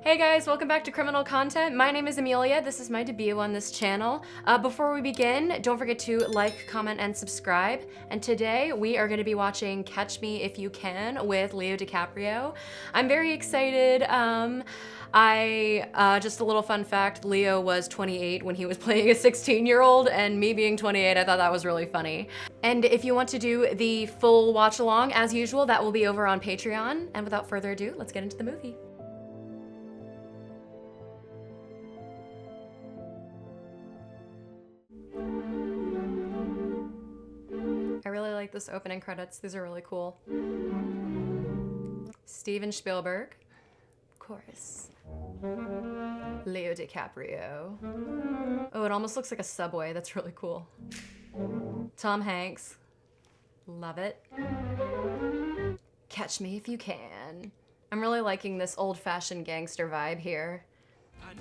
Hey guys, welcome back to Criminal Content. My name is Amelia. This is my debut on this channel. Before we begin, don't forget to like, comment, and subscribe. And today we are going to be watching Catch Me If You Can with Leo DiCaprio. I'm very excited. Just a little fun fact, Leo was 28 when he was playing a 16-year-old, and me being 28, I thought that was really funny. And if you want to do the full watch along, as usual, that will be over on Patreon. And without further ado, let's get into the movie. I really like this opening credits. These are really cool. Steven Spielberg, of course. Leo DiCaprio. Oh, it almost looks like a subway. That's really cool. Tom Hanks. Love it. Catch Me If You Can. I'm really liking this old-fashioned gangster vibe here.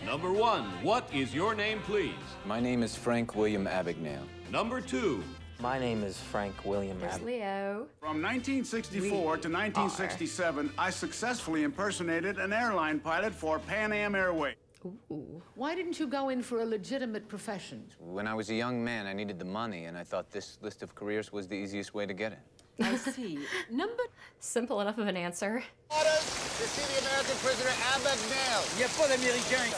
Number 1, what is your name, please? My name is Frank William Abagnale. Number 2. My name is Frank William There's Leo. From 1964 to 1967, I successfully impersonated an airline pilot for Pan Am Airways. Ooh. Why didn't you go in for a legitimate profession? When I was a young man, I needed the money, and I thought this list of careers was the easiest way to get it. I see. Number... Simple enough of an answer. Orders to see the American prisoner Abagnale. Pas d'Américain.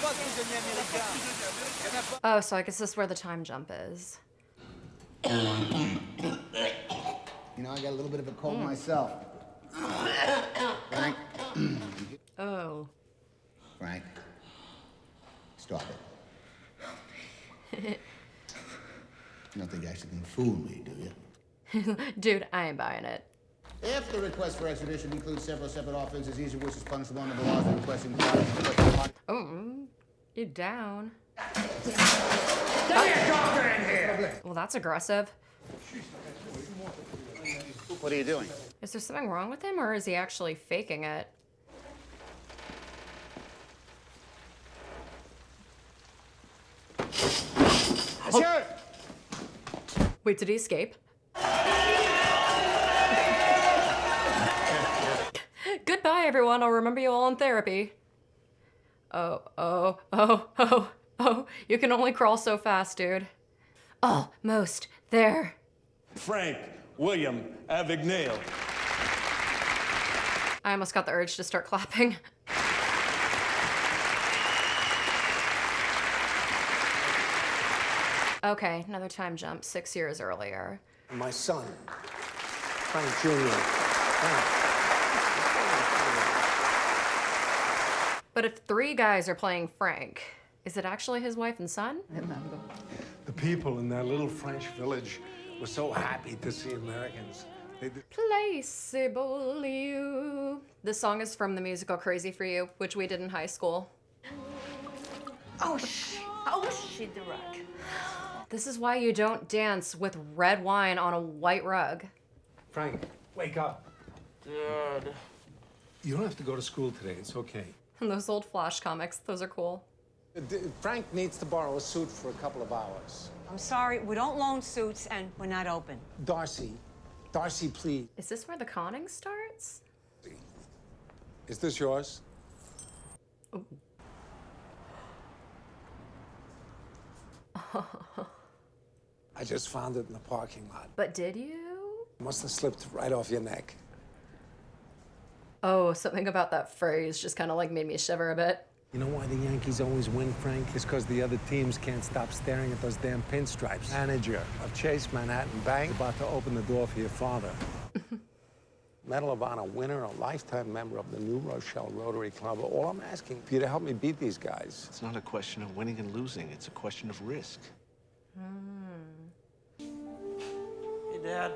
Pas prisonnier américain. Oh, so I guess this is where the time jump is. You know, I got a little bit of a cold myself. Frank. Oh. Frank. Stop it. You don't think you actually can fool me, do you? Dude, I ain't buying it. If the request for extradition includes several separate offenses, each of which is punishable under the laws of requesting Oh, you down. Well, that's aggressive. What are you doing? Is there something wrong with him, or is he actually faking it? Sir! Wait, did he escape? Goodbye, everyone. I'll remember you all in therapy. Oh. You can only crawl so fast, dude. Almost there. Frank William Abagnale. I almost got the urge to start clapping. Okay, another time jump, 6 years earlier. My son, Frank Jr. But if 3 guys are playing Frank, is it actually his wife and son? The people in that little French village were so happy to see Americans. Placeable you. This song is from the musical Crazy for You, which we did in high school. Oh, shit, the rug. This is why you don't dance with red wine on a white rug. Frank, wake up. Dad. You don't have to go to school today. It's okay. And those old Flash comics, those are cool. Frank needs to borrow a suit for a couple of hours. I'm sorry, we don't loan suits and we're not open. Darcy, please. Is this where the conning starts? Is this yours? Ooh. I just found it in the parking lot. But did you? Must have slipped right off your neck. Oh, something about that phrase just kind of like made me shiver a bit. You know why the Yankees always win, Frank? It's because the other teams can't stop staring at those damn pinstripes. Manager of Chase Manhattan Bank about to open the door for your father. Medal of Honor winner, a lifetime member of the New Rochelle Rotary Club. All I'm asking for you to help me beat these guys. It's not a question of winning and losing. It's a question of risk. Hey, Dad.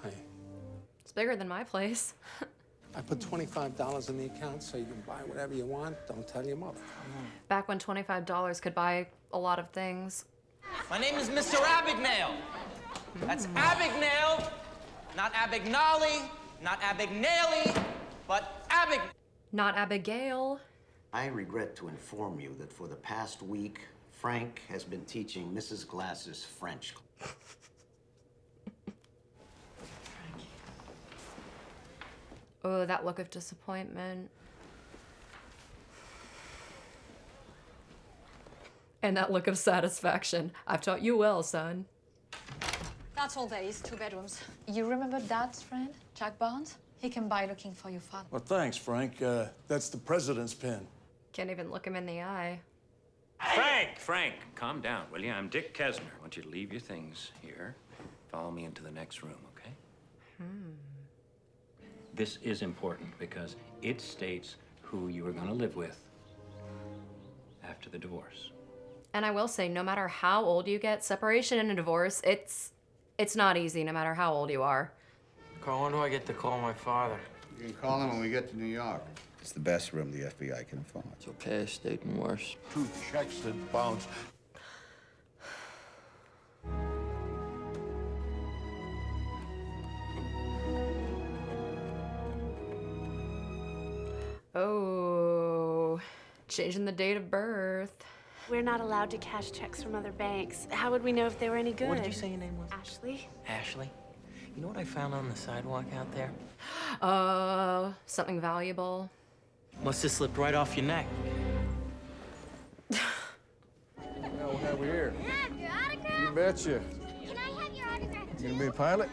Hi. It's bigger than my place. I put $25 in the account so you can buy whatever you want. Don't tell your mother. Back when $25 could buy a lot of things. My name is Mr. Abagnale. That's Abagnale, not Abagnale, not Abagnale, but Not Abigail. I regret to inform you that for the past week, Frank has been teaching Mrs. Glass's French. Oh, that look of disappointment. And that look of satisfaction. I've taught you well, son. That's all there is, 2 bedrooms. You remember Dad's friend, Jack Barnes? He came by looking for your father. Well, thanks, Frank. That's the president's pin. Can't even look him in the eye. Frank, calm down, will you? I'm Dick Kesner. I want you to leave your things here. Follow me into the next room, okay? This is important because it states who you are going to live with after the divorce. And I will say, no matter how old you get, separation and a divorce, it's not easy no matter how old you are. Carl, when do I get to call my father? You can call him when we get to New York. It's the best room the FBI can afford. It's okay, I stayed in worse. 2 checks that bounce. Oh, changing the date of birth. We're not allowed to cash checks from other banks. How would we know if they were any good? What did you say your name was? Ashley. Ashley. You know what I found on the sidewalk out there? Something valuable. Must have slipped right off your neck. Well, what have we here? Your autograph? You betcha. Can I have your autograph? You gonna be a pilot?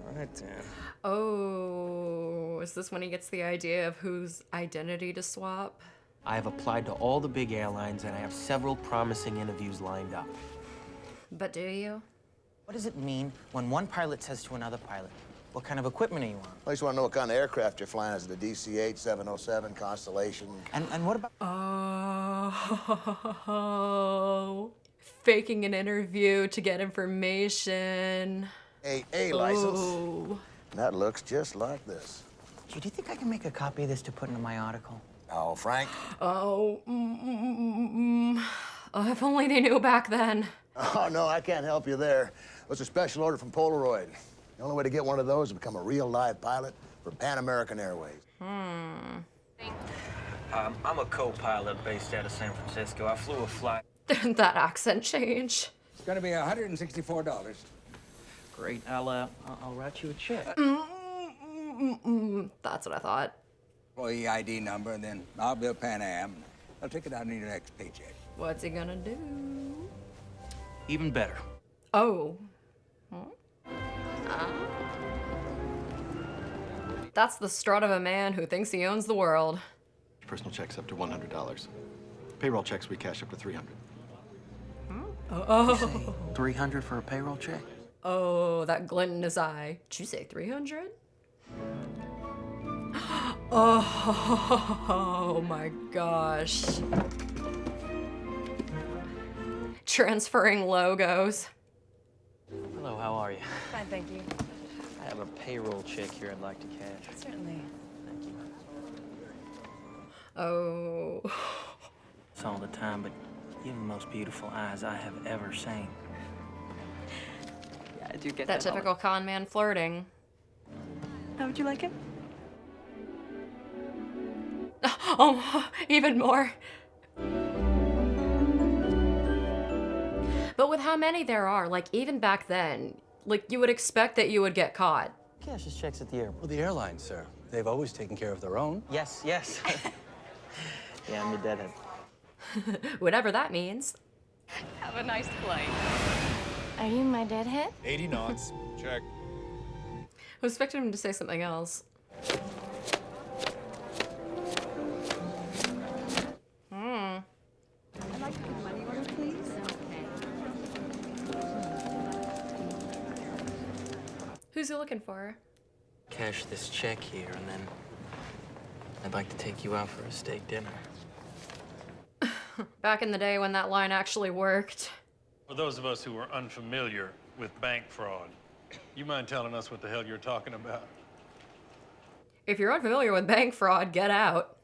All right, then. Oh, is this when he gets the idea of whose identity to swap? I have applied to all the big airlines, and I have several promising interviews lined up. But do you? What does it mean when one pilot says to another pilot, what kind of equipment are you on? I just want to know what kind of aircraft you're flying. Is it the DC-8, 707, Constellation? And what about... Oh, faking an interview to get information. A license. Oh. That looks just like this. Do you think I can make a copy of this to put into my article? Oh, Frank? Oh, oh, if only they knew back then. Oh, no, I can't help you there. It was a special order from Polaroid. The only way to get one of those is to become a real live pilot for Pan American Airways. I'm a co-pilot based out of San Francisco. I flew a flight. That accent change. It's gonna be $164. Great. I'll write you a check. That's what I thought. Employee ID number, and then I'll bill Pan Am. I'll take it out in your next paycheck. What's he gonna do? Even better. Oh. That's the strut of a man who thinks he owns the world. Personal checks up to $100. Payroll checks we cash up to $300. Oh. 300 for a payroll check? Oh, that glint in his eye. Did you say 300? Oh my gosh. Transferring logos. Hello, how are you? Fine, thank you. I have a payroll check here I'd like to cash. Certainly. Thank you. Oh. It's all the time, but you have the most beautiful eyes I have ever seen. Yeah, I do get That typical con man flirting. How would you like it? Oh, even more. But with how many there are, like even back then, like you would expect that you would get caught. Cash his checks at the airport. Well, the airlines, sir. They've always taken care of their own. Yes. Yeah, I'm a deadhead. Whatever that means. Have a nice flight. Are you my deadhead? 80 knots. Check. I was expecting him to say something else. I'd like a money order, please. Who's he looking for? Cash this check here, and then I'd like to take you out for a steak dinner. Back in the day when that line actually worked. For those of us who are unfamiliar with bank fraud, you mind telling us what the hell you're talking about? If you're unfamiliar with bank fraud, get out.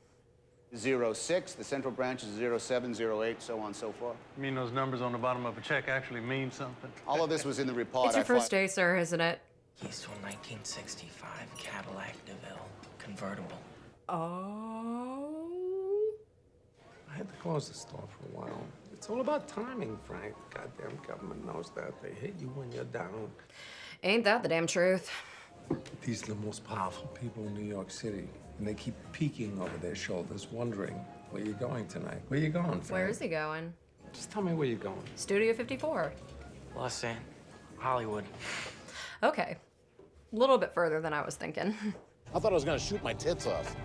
06, the central branch is 07, 08, so on and so forth. You mean those numbers on the bottom of a check actually mean something? All of this was in the report. It's your first day, sir, isn't it? Keys to a 1965 Cadillac DeVille convertible. Oh. I had to close the store for a while. It's all about timing, Frank. The goddamn government knows that. They hit you when you're down. Ain't that the damn truth? These are the most powerful people in New York City, and they keep peeking over their shoulders, wondering where you're going tonight. Where you going, Frank? Where is he going? Just tell me where you're going. Studio 54. Los Angeles, Hollywood. Okay. A little bit further than I was thinking. I thought I was gonna shoot my tits off.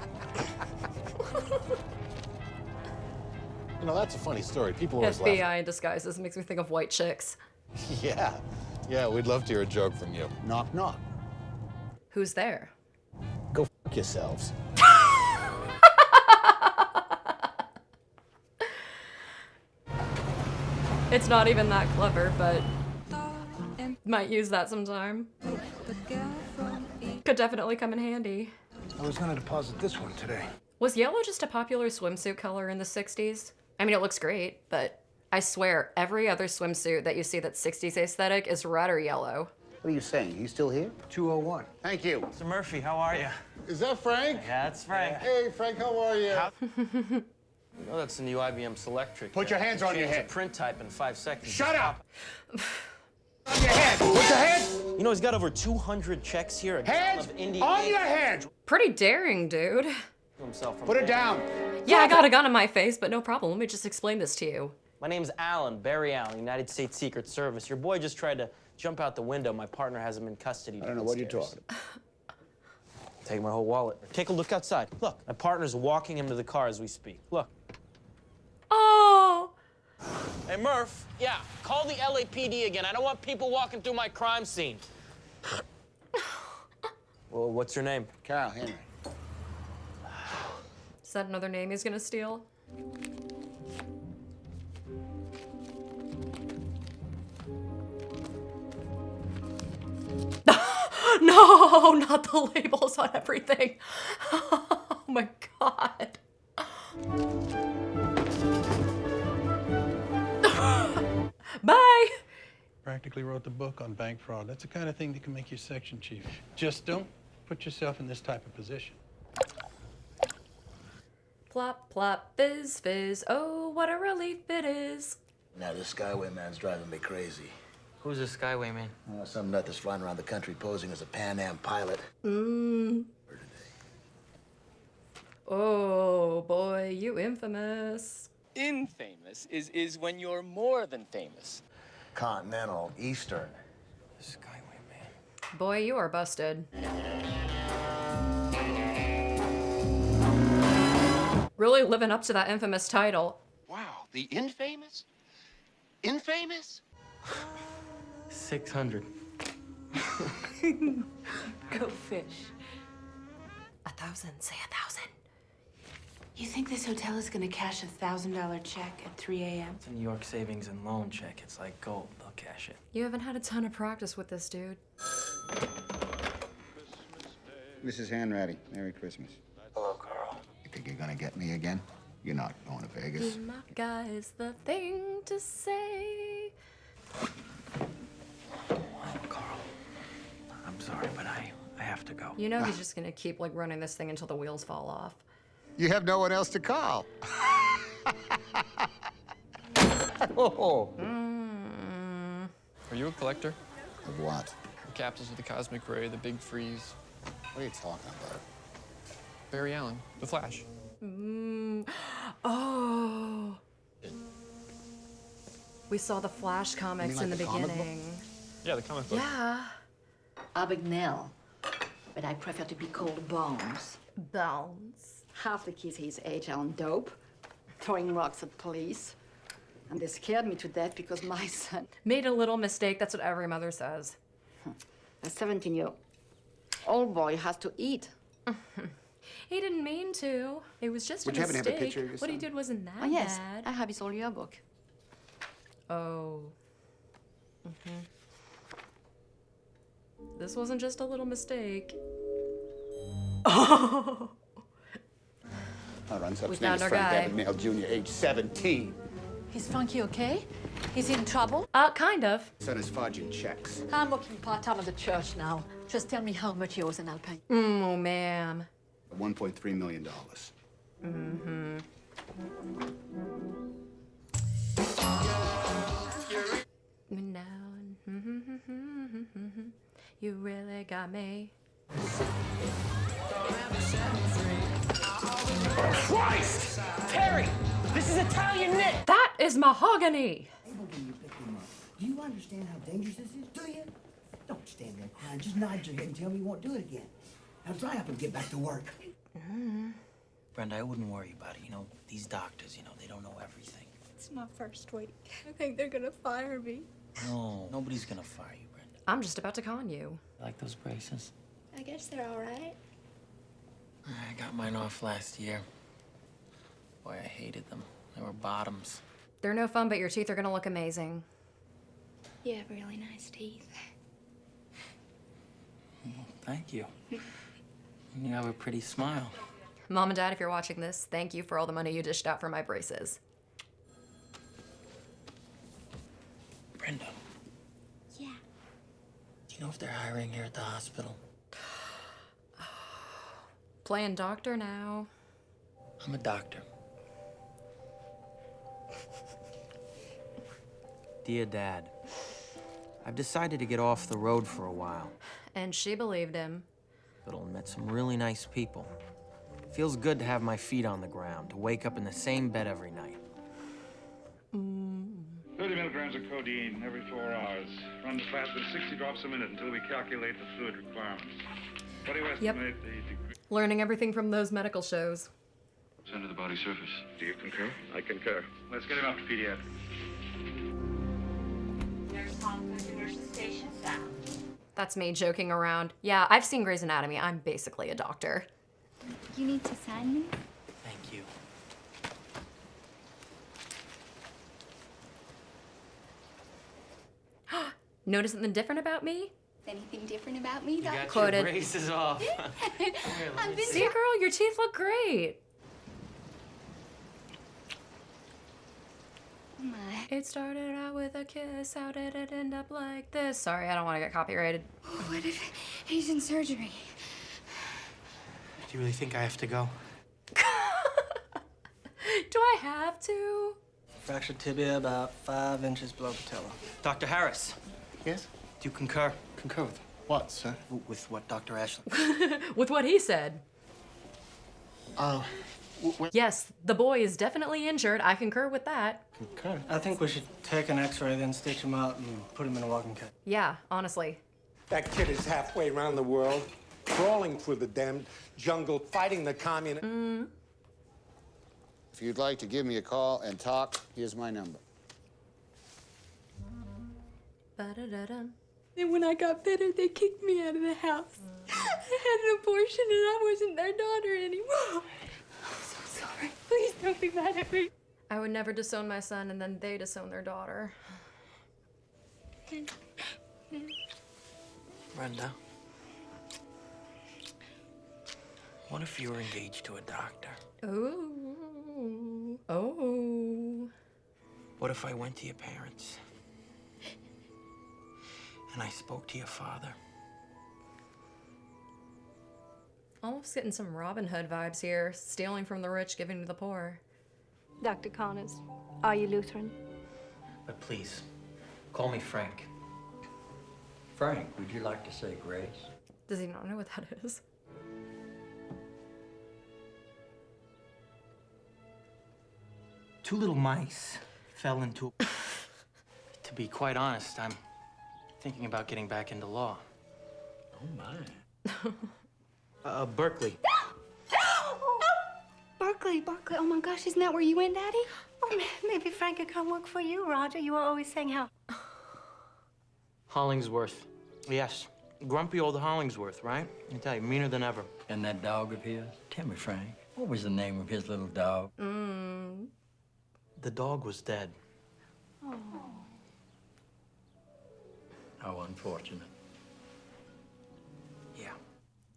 You know, that's a funny story. People always laugh. FBI in disguises makes me think of white chicks. Yeah. Yeah, we'd love to hear a joke from you. Knock, knock. Who's there? Go f yourselves. It's not even that clever, but might use that sometime. Could definitely come in handy. I was gonna deposit this one today. Was yellow just a popular swimsuit color in the 60s? I mean, it looks great, but I swear every other swimsuit that you see that's 60s aesthetic is red or yellow. What are you saying? He's still here? 201. Thank you. Mr. Murphy, how are you? Is that Frank? Yeah, that's Frank. Hey, Frank, how are you? You know that's the new IBM Selectric. Put your hands on your Change head. the print type in 5 seconds. Shut up! On your head! Put your hands You know he's got over 200 checks here. Hands on your head! Pretty daring, dude. Himself from Put it down. Yeah, I got a gun in my face, but no problem. Let me just explain this to you. My name's Alan, Barry Allen, United States Secret Service. Your boy just tried to jump out the window. My partner has him in custody. I don't know what you're talking about. Take my whole wallet. Take a look outside. Look, my partner's walking him to the car as we speak. Look. Oh! Hey, Murph. Yeah, call the LAPD again. I don't want people walking through my crime scene. Well, what's your name? Carl Henry. Is that another name he's gonna steal? No, not the labels on everything. Oh my god. Bye. Practically wrote the book on bank fraud. That's the kind of thing that can make you section chief. Just don't put yourself in this type of position. Plop, plop, fizz, fizz. Oh, what a relief it is. Now, this Skyway man's driving me crazy. Who's this Skyway man? Some nut that's flying around the country posing as a Pan Am pilot. Oh boy, you infamous. Infamous is when you're more than famous. Continental, Eastern. Skyway man. Boy, you are busted. Really living up to that infamous title. Wow, the infamous? Infamous? 600. Go fish. 1,000, say 1,000. You think this hotel is gonna cash $1,000 check at 3 a.m.? It's a New York savings and loan check. It's like gold. They'll cash it. You haven't had a ton of practice with this, dude. Mrs. Hanratty, Merry Christmas. Hello, Carl. You think you're gonna get me again? You're not going to Vegas. My guy is the thing to say. Well, Carl, I'm sorry, but I have to go. You know he's just gonna keep like running this thing until the wheels fall off. You have no one else to call. Oh. Are you a collector? Of what? The capsules of the cosmic ray, the big freeze. What are you talking about? Barry Allen, The Flash. Oh. We saw the Flash comics like in the the comic book? beginning. Yeah, the comic book. Yeah. Abagnale. But I prefer to be called Bones. Bones. Half the kids his age are on dope, throwing rocks at police. And they scared me to death because my son, Made a little mistake. That's what every mother says. a 17-year-old boy, has to eat. He didn't mean to. It was just Would a you happen to mistake. have a picture of your What he son? did wasn't that Oh, yes, bad. I have his old yearbook. Oh. This wasn't just a little mistake. Oh. Our We unsubstantiated found our Frank guy. Abagnale Jr., age 17. Is Frankie okay? Is he in trouble? Kind of. Son is forging checks. I'm working part-time at the church now. Just tell me how much he owes and I'll pay. Oh, ma'am. $1.3 million. Now, you really got me. Christ! Terry! This is Italian knit. That is mahogany. Do you understand how dangerous this is? Do you? Don't stand there crying. Just nod your head and tell me you won't do it again. Now dry up and get back to work. Brenda, I wouldn't worry about it. You know, these doctors, they don't know everything. It's my first week. I think they're gonna fire me. No, nobody's gonna fire you, Brenda. I'm just about to con you. Like those braces? I guess they're all right. I got mine off last year. Boy, I hated them. They were bottoms. They're no fun, but your teeth are gonna look amazing. You have really nice teeth. Thank you. You have a pretty smile. Mom and Dad, if you're watching this, thank you for all the money you dished out for my braces. Brenda. Yeah. Do you know if they're hiring here at the hospital? Playing doctor now. I'm a doctor. Dear Dad, I've decided to get off the road for a while. And she believed him. But met some really nice people. Feels good to have my feet on the ground, to wake up in the same bed every night. 30 milligrams of codeine every 4 hours. Runs faster than 60 drops a minute until we calculate the fluid requirements. What do you estimate the degree? Learning everything from those medical shows. Center the body surface. Do you concur? I concur. Let's get him up to pediatrics. Nurse Hopkins, nurse station sound. That's me joking around. Yeah, I've seen Grey's Anatomy. I'm basically a doctor. You need to sign me? Thank you. Notice something different about me? Anything different about me, You Doc? got Quoted. your braces off. I've been See, girl, your teeth look great. Oh my. It started out with a kiss. How did it end up like this? Sorry, I don't want to get copyrighted. What if he's in surgery? Do you really think I have to go? Do I have to? Fractured tibia about 5 inches below patella. Dr. Harris. Yes? Do you concur? Concur with what, sir? With what Dr. Ashley? With what he said. Yes, the boy is definitely injured. I concur with that. Concur? I think we should take an x-ray, then stitch him out and put him in a walking cut. Yeah, honestly. That kid is halfway around the world, crawling through the damn jungle, fighting the communists. If you'd like to give me a call and talk, here's my number. Ba-da-da-dum. And when I got better, they kicked me out of the house. I had an abortion and I wasn't their daughter anymore. I'm so sorry. Please don't be mad at me. I would never disown my son and then they disown their daughter. Brenda. What if you were engaged to a doctor? Ooh. Oh. What if I went to your parents? And I spoke to your father? Almost getting some Robin Hood vibes here. Stealing from the rich, giving to the poor. Dr. Connors, are you Lutheran? But please, call me Frank. Frank, would you like to say grace? Does he not know what that is? Two little mice fell into... To be quite honest, I'm thinking about getting back into law. Oh, my. Berkeley. Berkeley, oh my gosh, isn't that where you went, Daddy? Oh, maybe Frank could come work for you, Roger. You were always saying how... Hollingsworth. Yes, grumpy old Hollingsworth, right? I tell you, meaner than ever. And that dog of his? Tell me, Frank, what was the name of his little dog? The dog was dead. Oh. How unfortunate. Yeah.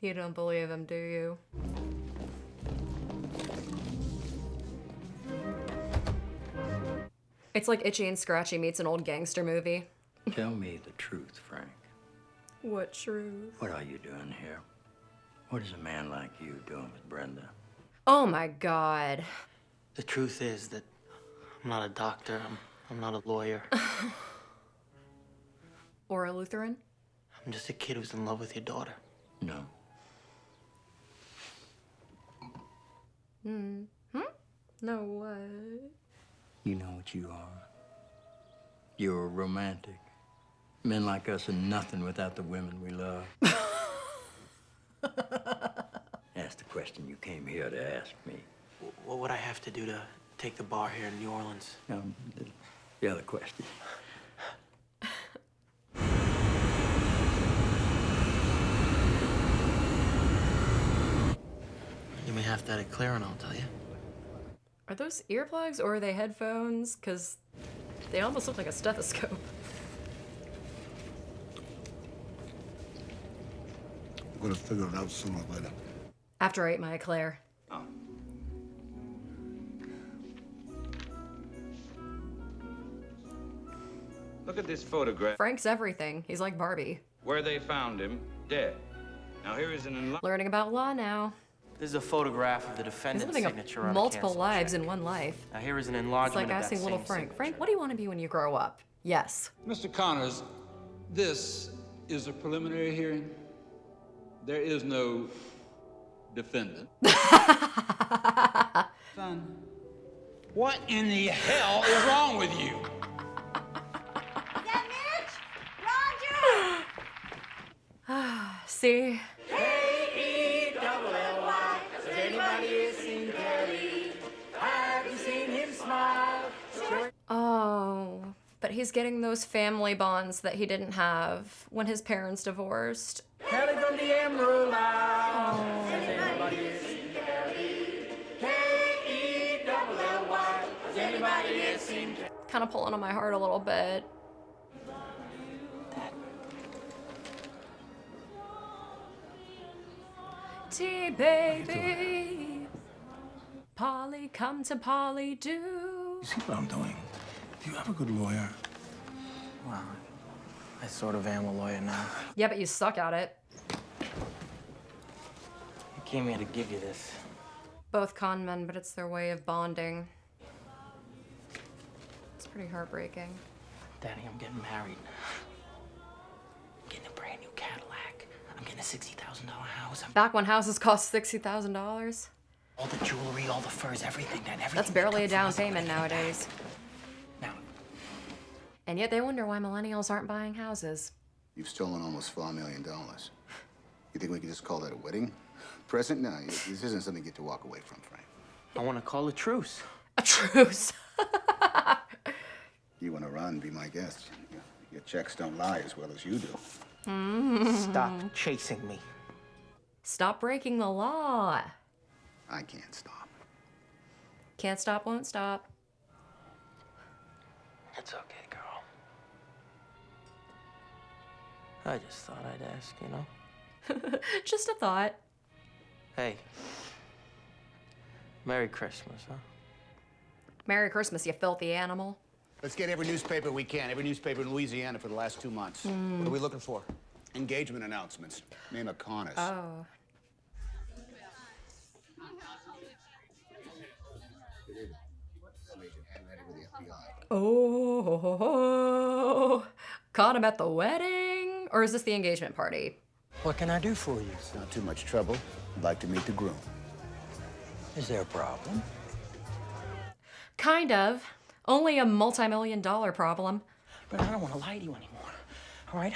You don't believe him, do you? It's like Itchy and Scratchy meets an old gangster movie. Tell me the truth, Frank. What truth? What are you doing here? What is a man like you doing with Brenda? Oh my God. The truth is that I'm not a doctor. I'm not a lawyer. Or a Lutheran? I'm just a kid who's in love with your daughter. No. No way. You know what you are. You're a romantic. Men like us are nothing without the women we love. That's the question you came here to ask me. What would I have to do to take the bar here in New Orleans? The other question. You may have that clear and I'll tell you. Are those earplugs or are they headphones? Because they almost look like a stethoscope. I'm gonna figure it out sooner or later. After I ate my eclair. Oh. Look at this photograph. Frank's everything. He's like Barbie. Where they found him, dead. Now here is an Learning about law now. This is a photograph of the He's defendant's living signature on a multiple cancel lives check. in one life. Now here is an It's enlargement like of that asking little same Frank, signature. Frank, what do you want to be when you grow up? Yes. Mr. Connors, this is a preliminary hearing. There is no defendant. Son, what in the hell is wrong with you? See? K-E-double-L-Y. Has anybody seen Kelly? Have you seen him smile? Oh, but he's getting those family bonds that he didn't have when his parents divorced. Kelly from the Emerald Isle. Has anybody seen Kelly? K-E-double-L-Y. Has anybody seen Kelly? Kind of pulling on my heart a little bit. Tea, baby. Polly, come to Polly, do. You see what I'm doing? Do you have a good lawyer? Well, I sort of am a lawyer now. Yeah, but you suck at it. I came here to give you this. Both con men, but it's their way of bonding. It's pretty heartbreaking. Daddy, I'm getting married. I'm getting a brand new Cadillac. I'm getting a $60,000 house. Back when houses cost $60,000. All the jewelry, all the furs, everything. That's barely a down payment nowadays. Now. And yet they wonder why millennials aren't buying houses. You've stolen almost $4 million. You think we could just call that a wedding present? No, this isn't something you get to walk away from, Frank. I want to call a truce. A truce? You want to run, be my guest. Your checks don't lie as well as you do. Stop chasing me. Stop breaking the law. I can't stop. Can't stop, won't stop. It's okay, girl. I just thought I'd ask, you know? Just a thought. Hey. Merry Christmas, huh? Merry Christmas, you filthy animal. Let's get every newspaper we can, every newspaper in Louisiana for the last 2 months. What are we looking for? Engagement announcements. Name a Connors. Oh. Oh. Caught him at the wedding? Or is this the engagement party? What can I do for you? It's not too much trouble. I'd like to meet the groom. Is there a problem? Kind of. Only a multi-million-dollar problem. But I don't want to lie to you anymore, all right?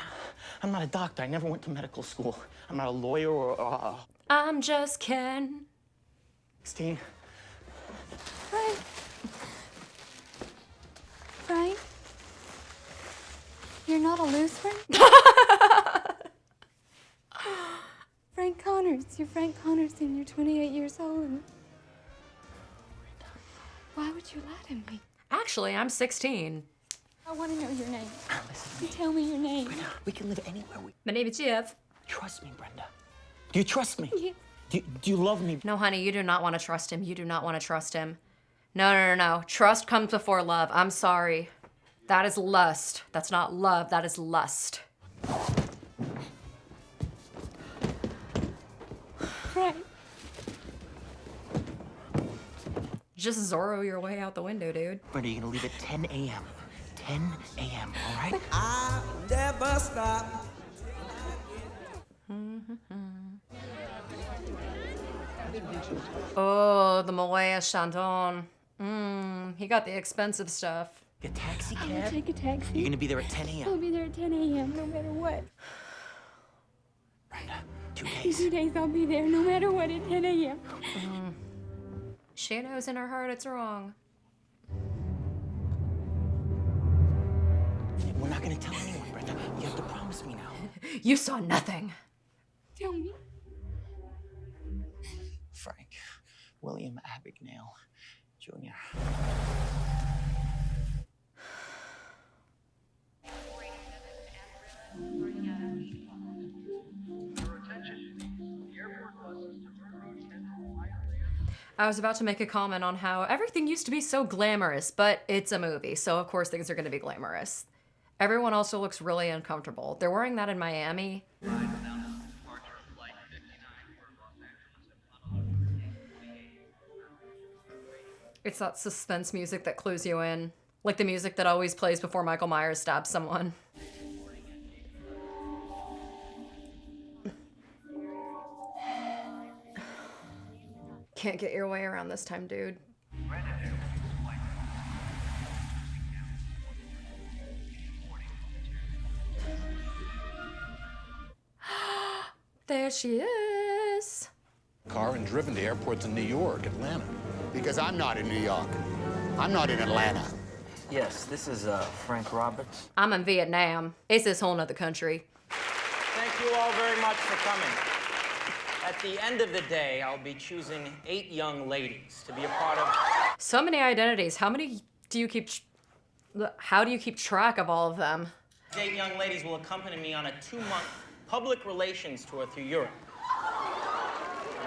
I'm not a doctor. I never went to medical school. I'm not a lawyer or I'm just Ken. Christine. Frank. Frank? You're not a Lutheran? Frank Connors. You're Frank Connors and you're 28 years old. Why would you lie to me? Actually, I'm 16. I want to know your name. You tell me your name. We can live anywhere. My name is Jeff. Trust me, Brenda. Do you trust me? Yeah. Do you love me? No, honey, you do not want to trust him. You do not want to trust him. No. Trust comes before love. I'm sorry. That is lust. That's not love. That is lust. Frank. Just Zorro your way out the window, dude. Brenda, you're gonna leave at 10 a.m. 10 a.m., all right? I'll never stop. Oh, the Malaya Chandon. He got the expensive stuff. A taxi I'm gonna cab? take a taxi. You're gonna be there at 10 I'll a.m. be there at 10 a.m. no matter what. Brenda, 2 In days. 2 days I'll be there no matter what at 10 a.m. She knows in her heart it's wrong. We're not gonna tell anyone, Brenda. You have to promise me now. You saw nothing. Tell me. Frank, William Abagnale, Jr. I was about to make a comment on how everything used to be so glamorous, but it's a movie, so of course things are going to be glamorous. Everyone also looks really uncomfortable. They're wearing that in Miami. It's that suspense music that clues you in. Like the music that always plays before Michael Myers stabs someone. Can't get your way around this time, dude. There she is. Car and driven to airports in New York, Atlanta. Because I'm not in New York. I'm not in Atlanta. Yes, this is Frank Roberts. I'm in Vietnam. It's this whole nother country. Thank you all very much for coming. At the end of the day, I'll be choosing 8 young ladies to be a part of... So many identities. How many do you keep... How do you keep track of all of them? 8 young ladies will accompany me on a 2-month public relations tour through Europe.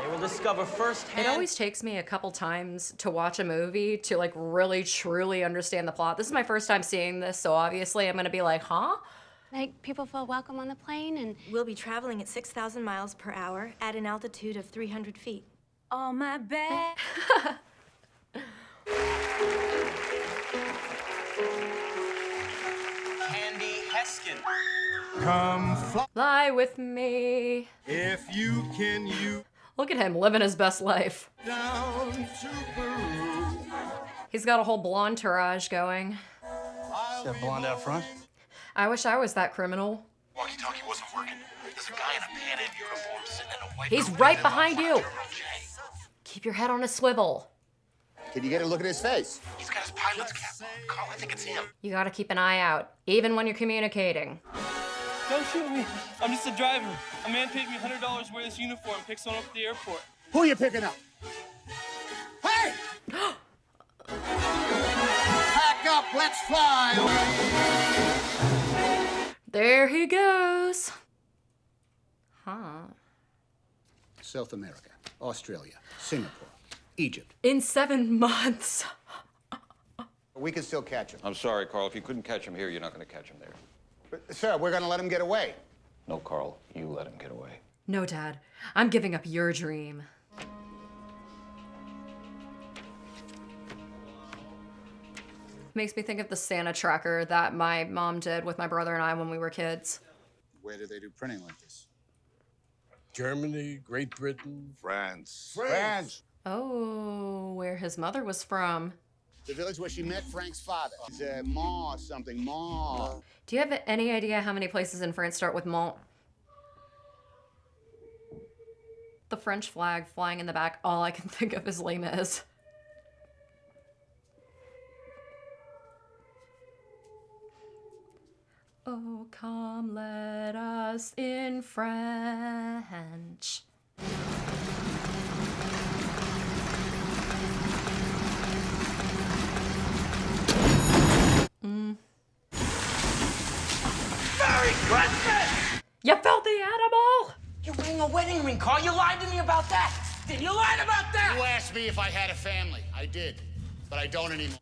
They will discover firsthand... It always takes me a couple times to watch a movie to like really truly understand the plot. This is my first time seeing this, so obviously I'm gonna be like, huh? Make people feel welcome on the plane, and We'll be traveling at 6,000 miles per hour at an altitude of 300 feet. On my back. Candy Heskin. Come fly with me. If you can, you Look at him living his best life. down to Peru. He's got a whole blonde entourage going. Is that blonde out front? I wish I was that criminal. Walkie-talkie wasn't working. There's a guy in a Pan Am uniform sitting in a white... He's right behind you. Keep your head on a swivel. Can you get a look at his face? He's got his pilot's cap on. Carl, I think it's him. You gotta keep an eye out, even when you're communicating. Don't shoot me. I'm just a driver. A man paid me $100 to wear this uniform and pick someone up at the airport. Who are you picking up? Hey! Pack up, let's fly! There he goes. Huh. South America, Australia, Singapore, Egypt. In 7 months. We can still catch him. I'm sorry, Carl. If you couldn't catch him here, you're not going to catch him there. But, sir, we're gonna let him get away. No, Carl. You let him get away. No, Dad. I'm giving up your dream. Makes me think of the Santa tracker that my mom did with my brother and I when we were kids. Where do they do printing like this? Germany, Great Britain, France. France. Oh, where his mother was from. The village where she met Frank's father. It's Mont something, Mont. Do you have any idea how many places in France start with Mont? The French flag flying in the back, all I can think of is Les Mis. Oh, come, let us in French. Merry Christmas! You filthy animal! You're wearing a wedding ring, Carl. You lied to me about that. Did you lie about that? You asked me if I had a family. I did, but I don't anymore.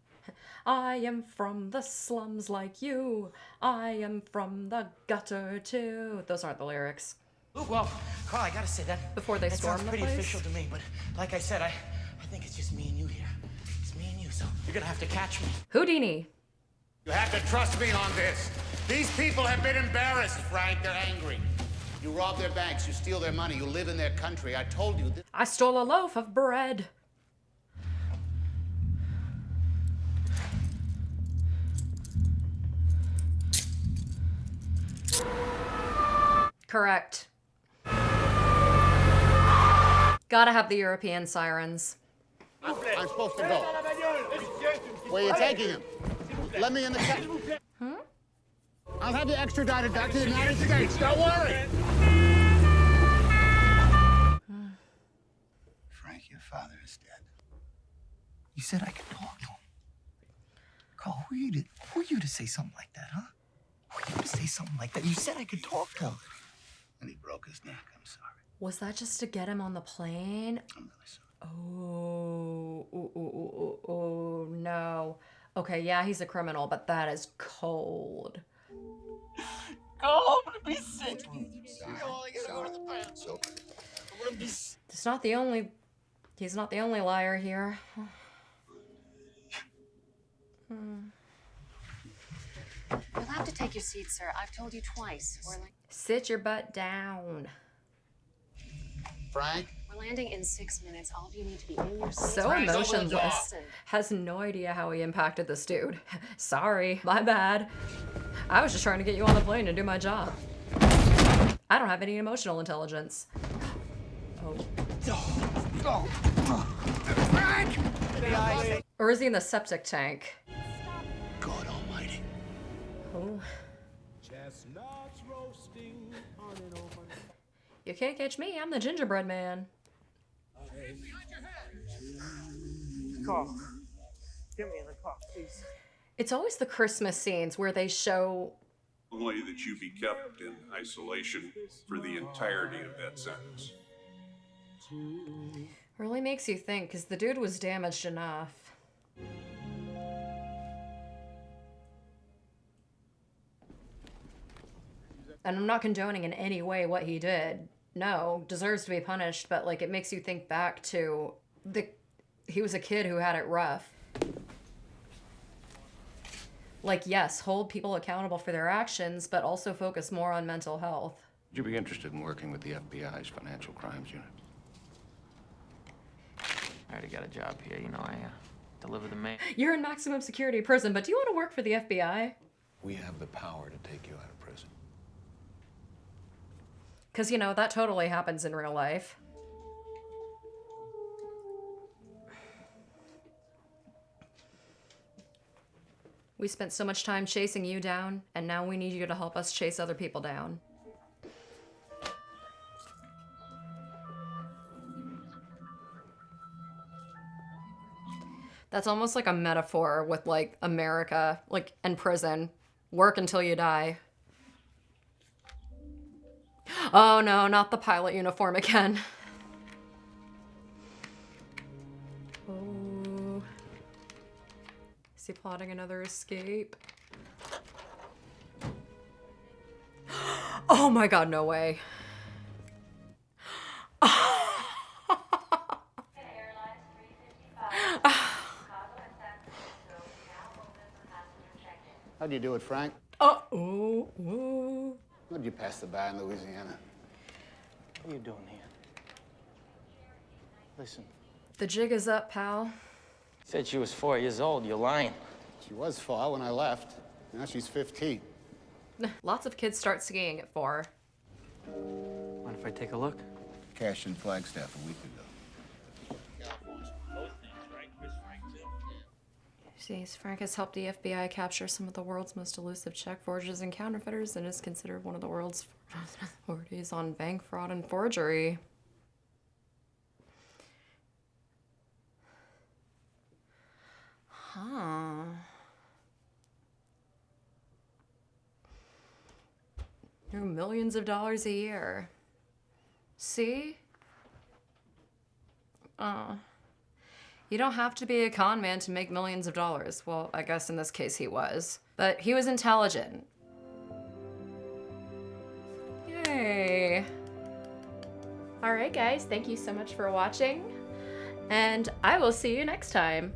I am from the slums like you. I am from the gutter too. Those aren't the lyrics. Well, Carl, I gotta say that before they storm sounds the pretty place. official to me, but like I said, I think it's just me and you here. It's me and you, so you're gonna have to catch me. Houdini. You have to trust me on this. These people have been embarrassed, Frank. They're angry. You rob their banks, you steal their money, you live in their country. I told you this. I stole a loaf of bread. Correct. Gotta have the European sirens. I'm supposed to go. Where are you taking him? Let me in the car. I'll have you extradited back to the United States. Don't worry. Frank, your father is dead. You said I could talk to him. Carl, who are you to say something like that, huh? Who are you to say something like that? You said I could talk to him. And he broke his neck. I'm sorry. Was that just to get him on the plane? I'm really sorry. Oh, no. Okay, yeah, he's a criminal, but that is cold. Go home to be sick. He's not the only liar here. You'll have to take your seat, sir. I've told you twice. Sit your butt down. Frank? We're landing in 6 minutes. All of you need to be in your seats. So emotionless. Has no idea how he impacted this dude. Sorry, my bad. I was just trying to get you on the plane and do my job. I don't have any emotional intelligence. Oh. Frank! Or is he in the septic tank? God almighty. Oh. You can't catch me, I'm the gingerbread man. Carl, get me in the car, please. It's always the Christmas scenes where they show... Only that you be kept in isolation for the entirety of that sentence. Really makes you think, because the dude was damaged enough. And I'm not condoning in any way what he did. No, deserves to be punished, but like it makes you think back to he was a kid who had it rough. Like, yes, hold people accountable for their actions, but also focus more on mental health. Would you be interested in working with the FBI's Financial Crimes Unit? I already got a job here, you know, I deliver the mail. You're in maximum security prison, but do you want to work for the FBI? We have the power to take you out of prison. Because, you know, that totally happens in real life. We spent so much time chasing you down, and now we need you to help us chase other people down. That's almost like a metaphor with, like, America, like, and prison. Work until you die. Oh no, not the pilot uniform again. Oh. Is he plotting another escape? Oh my god, no way. How'd you do it, Frank? Oh. How'd you pass the bar in Louisiana? What are you doing here? Listen. The jig is up, pal. Said she was 4 years old. You're lying. She was 4 when I left. Now she's 15. Lots of kids start skiing at 4. Mind if I take a look? Cashed in Flagstaff a week ago. Jeez, Frank has helped the FBI capture some of the world's most elusive check forgers and counterfeiters and is considered one of the world's authorities on bank fraud and forgery. Huh. They're millions of dollars a year. See? You don't have to be a con man to make millions of dollars. Well, I guess in this case he was. But he was intelligent. Yay. All right, guys, thank you so much for watching. And I will see you next time.